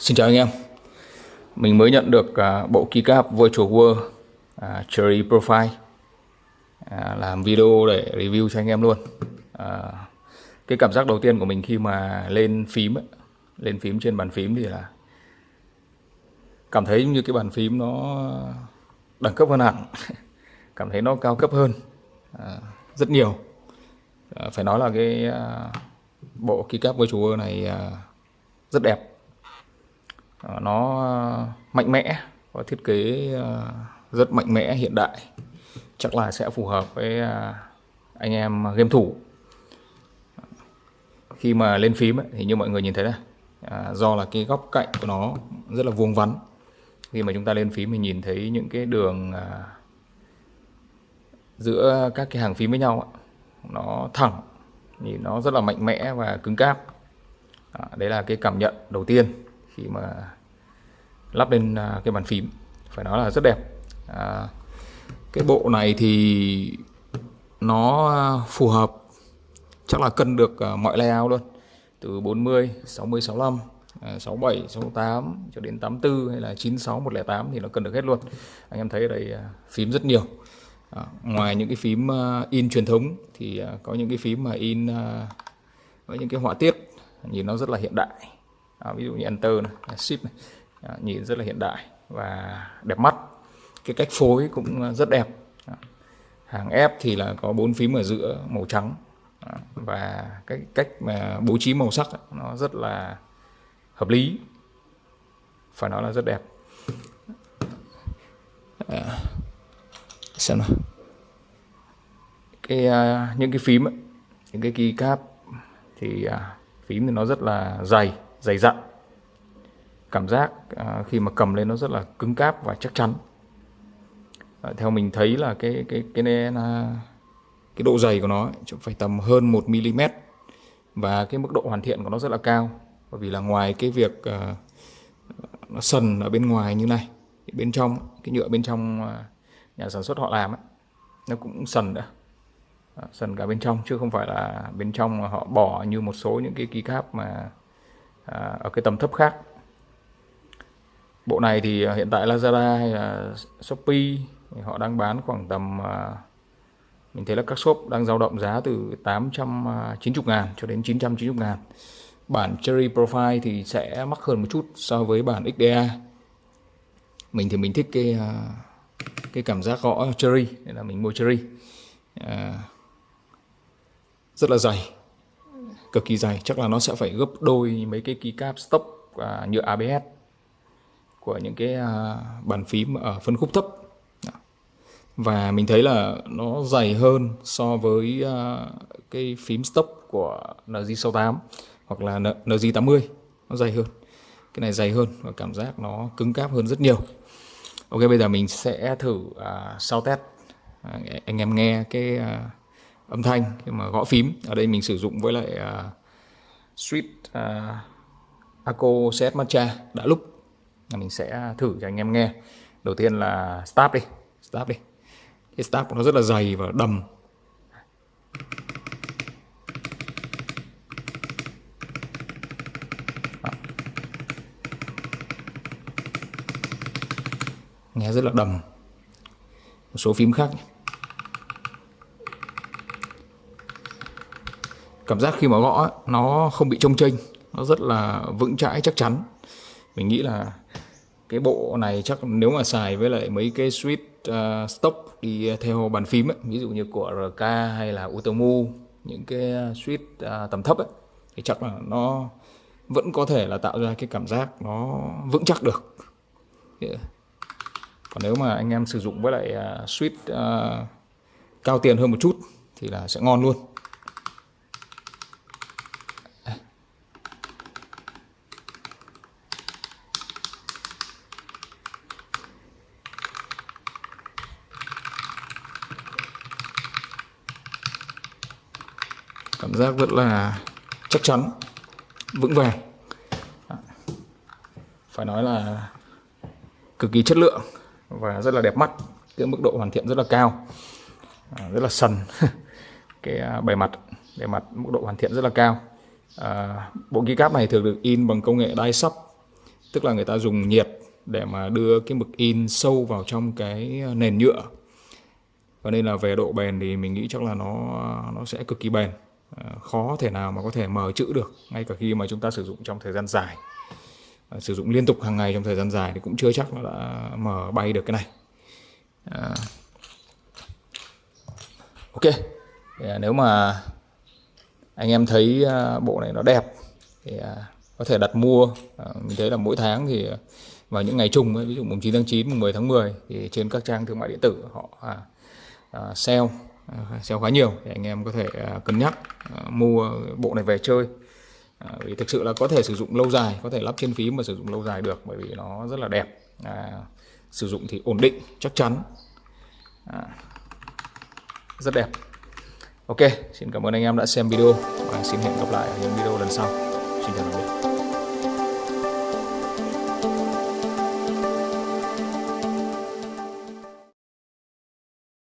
Xin chào anh em. Mình mới nhận được bộ keycap Virtual World Cherry Profile, làm video để review cho anh em luôn. Cái cảm giác đầu tiên của mình khi mà lên phím trên bàn phím thì là cảm thấy như cái bàn phím nó đẳng cấp hơn hẳn, cảm thấy nó cao cấp hơn rất nhiều. Phải nói là cái bộ keycap Virtual World này rất đẹp. Nó mạnh mẽ và thiết kế rất mạnh mẽ, hiện đại, chắc là sẽ phù hợp với anh em game thủ. Khi mà lên phím thì như mọi người nhìn thấy này, do là cái góc cạnh của nó rất là vuông vắn, khi mà chúng ta lên phím mình nhìn thấy những cái đường giữa các cái hàng phím với nhau nó thẳng, nhìn nó rất là mạnh mẽ và cứng cáp. Đấy là cái cảm nhận đầu tiên khi mà lắp lên cái bàn phím, phải nói là rất đẹp. Cái bộ này thì nó phù hợp, chắc là cân được mọi layout luôn, từ 40, 60, 65, 67, 68 cho đến 84 hay là 96, 108 thì nó cân được hết luôn. Anh em thấy ở đây phím rất nhiều. Ngoài những cái phím in truyền thống thì có những cái phím mà in với những cái họa tiết nhìn nó rất là hiện đại. Ví dụ như Enter này, Shift này, nhìn rất là hiện đại và đẹp mắt. Cái cách phối cũng rất đẹp. Hàng F thì là có 4 phím ở giữa màu trắng, và cái cách mà bố trí màu sắc nó rất là hợp lý, phải nói là rất đẹp. Xem nào, những cái phím những cái keycap thì phím thì nó rất là dày dặn, cảm giác khi mà cầm lên nó rất là cứng cáp và chắc chắn. Theo mình thấy là cái độ dày của nó phải tầm hơn 1 mm, và cái mức độ hoàn thiện của nó rất là cao, bởi vì là ngoài cái việc nó sần ở bên ngoài như này, bên trong cái nhựa bên trong nhà sản xuất họ làm nó cũng sần nữa, sần cả bên trong, chứ không phải là bên trong họ bỏ như một số những cái keycap mà ở cái tầm thấp khác. Bộ này thì hiện tại Lazada hay là Shopee họ đang bán khoảng tầm, mình thấy là các shop đang dao động giá từ 890.000 cho đến 990.000. Bản Cherry Profile thì sẽ mắc hơn một chút so với bản XDA. Mình thì mình thích cái cảm giác gõ Cherry nên là mình mua Cherry. Rất là dày, cực kỳ dày, chắc là nó sẽ phải gấp đôi mấy cái keycap stock nhựa ABS của những cái bàn phím ở phân khúc thấp. Và mình thấy là nó dày hơn so với cái phím stock của NG68 hoặc là NG80, nó dày hơn. Cái này dày hơn và cảm giác nó cứng cáp hơn rất nhiều. Ok, bây giờ mình sẽ thử sound test, anh em nghe cái âm thanh khi mà gõ phím. Ở đây mình sử dụng với lại Sweet Aco CS Matcha đã lúc. Mình sẽ thử cho anh em nghe. Đầu tiên là start đi. Cái start của nó rất là dày và đầm. Nghe rất là đầm. Một số phím khác. Cảm giác khi mà gõ nó không bị chông chênh, nó rất là vững chãi, chắc chắn. Mình nghĩ là cái bộ này chắc nếu mà xài với lại mấy cái switch stock đi theo bàn phím ví dụ như của RK hay là Utomu, những cái switch tầm thấp thì chắc là nó vẫn có thể là tạo ra cái cảm giác nó vững chắc được. Còn nếu mà anh em sử dụng với lại switch cao tiền hơn một chút thì là sẽ ngon luôn. Cảm giác rất là chắc chắn, vững vàng. Phải nói là cực kỳ chất lượng và rất là đẹp mắt. Cái mức độ hoàn thiện rất là cao, rất là sần. Cái bề mặt mức độ hoàn thiện rất là cao. Bộ keycap này thường được in bằng công nghệ die sub, tức là người ta dùng nhiệt để mà đưa cái mực in sâu vào trong cái nền nhựa. Cho nên là về độ bền thì mình nghĩ chắc là nó sẽ cực kỳ bền, khó thể nào mà có thể mờ chữ được, ngay cả khi mà chúng ta sử dụng trong thời gian dài, sử dụng liên tục hàng ngày trong thời gian dài thì cũng chưa chắc nó đã mờ bay được cái này. Ok, nếu mà anh em thấy bộ này nó đẹp thì có thể đặt mua. Mình thấy là mỗi tháng thì vào những ngày chung ấy, ví dụ mùng 9 tháng 9, mùng 10 tháng 10 thì trên các trang thương mại điện tử họ sale khá nhiều, thì anh em có thể cân nhắc mua bộ này về chơi. Vì thực sự là có thể sử dụng lâu dài, có thể lắp trên phím mà sử dụng lâu dài được, bởi vì nó rất là đẹp, sử dụng thì ổn định, chắc chắn, rất đẹp. Ok, xin cảm ơn anh em đã xem video và xin hẹn gặp lại ở những video lần sau. Xin chào tạm biệt.